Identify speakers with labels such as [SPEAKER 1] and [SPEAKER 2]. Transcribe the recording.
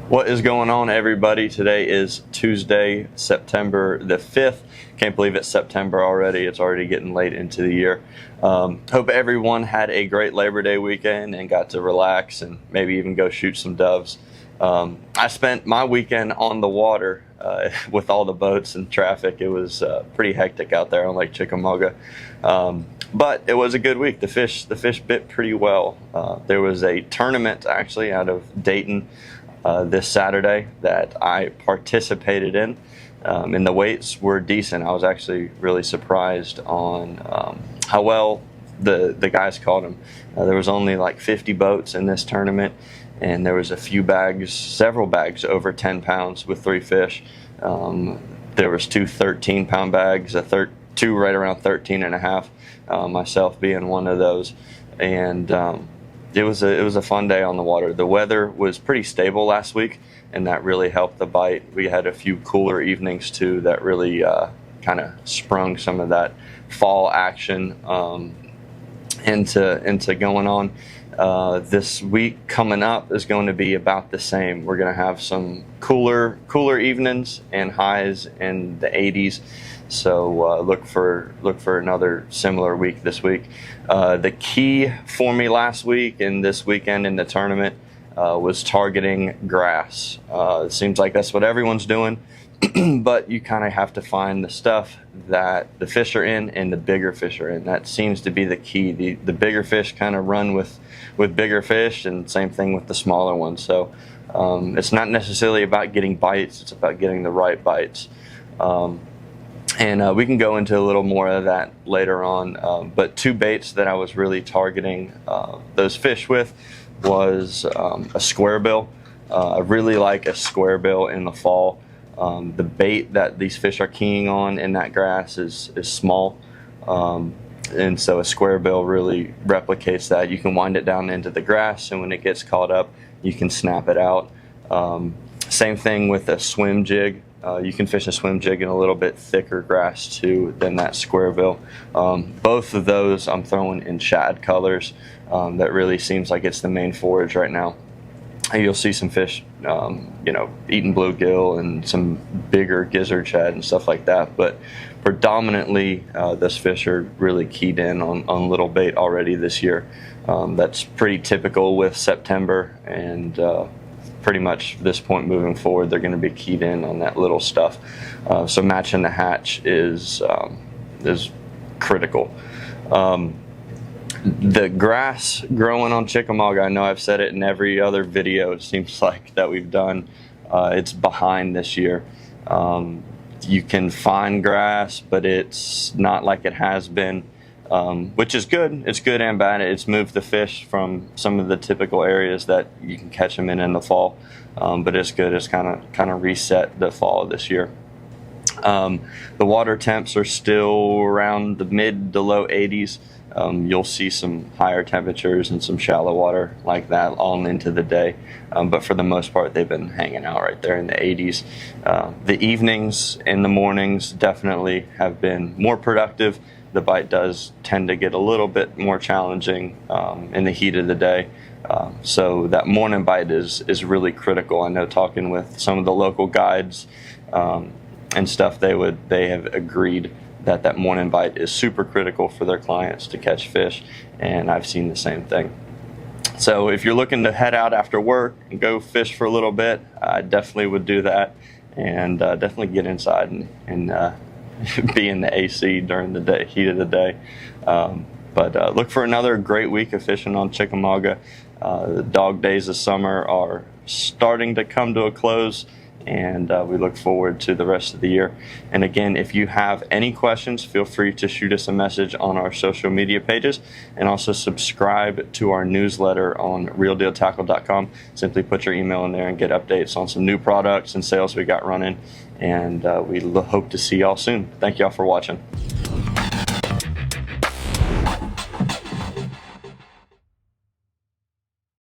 [SPEAKER 1] What is going on, everybody? Today is Tuesday, September the 5th. Can't believe it's September already. It's already getting late into the year. Hope everyone had a great Labor Day weekend and got to relax and maybe even go shoot some doves. I spent my weekend on the water with all the boats and traffic. It was pretty hectic out there on Lake Chickamauga. But it was a good week. The fish bit pretty well. There was a tournament actually out of Dayton this Saturday that I participated in, and the weights were decent. I was actually really surprised on how well the guys caught them. There was only like 50 boats in this tournament, and there was several bags over 10 pounds with 3 fish. There was 2 13-pound bags, two right around 13 and a half, myself being one of those, and it was a fun day on the water. The weather was pretty stable last week, and that really helped the bite. We had a few cooler evenings too that really kind of sprung some of that fall action into going on. This week coming up is going to be about the same. We're going to have some cooler evenings and highs in the 80s. So look for another similar week this week. The key for me last week and this weekend in the tournament was targeting grass. It seems like that's what everyone's doing, but you kind of have to find the stuff that the fish are in and the bigger fish are in. That seems to be the key. The bigger fish kind of run with bigger fish, and same thing with the smaller ones. So it's not necessarily about getting bites, it's about getting the right bites. And we can go into a little more of that later on. But 2 baits that I was really targeting those fish with was a square bill. I really like a square bill in the fall. The bait that these fish are keying on in that grass is small. And so a square bill really replicates that. You can wind it down into the grass, and when it gets caught up, you can snap it out. Same thing with a swim jig. You can fish a swim jig in a little bit thicker grass too than that square bill. Both of those I'm throwing in shad colors. That really seems like it's the main forage right now. You'll see some fish, eating bluegill and some bigger gizzard shad and stuff like that. But predominantly, those fish are really keyed in on little bait already this year. That's pretty typical with September, and pretty much this point moving forward, they're going to be keyed in on that little stuff. So matching the hatch is critical. The grass growing on Chickamauga, I know I've said it in every other video, it seems like, that we've done. It's behind this year. You can find grass, but it's not like it has been, which is good. It's good and bad. It's moved the fish from some of the typical areas that you can catch them in the fall, but it's good. It's kind of reset the fall this year. The water temps are still around the mid to low 80s. You'll see some higher temperatures and some shallow water like that all into the day, but for the most part they've been hanging out right there in the 80s. The evenings and the mornings definitely have been more productive. The bite does tend to get a little bit more challenging in the heat of the day. So that morning bite is really critical. I know, talking with some of the local guides and stuff, they have agreed that morning bite is super critical for their clients to catch fish, and I've seen the same thing. So if you're looking to head out after work and go fish for a little bit, I definitely would do that, and definitely get inside and be in the AC during the day, heat of the day. But look for another great week of fishing on Chickamauga. The dog days of summer are starting to come to a close, and we look forward to the rest of the year. And again, if you have any questions, feel free to shoot us a message on our social media pages, and also subscribe to our newsletter on realdealtackle.com. Simply put your email in there and get updates on some new products and sales we got running, and we hope to see y'all soon. Thank y'all for watching.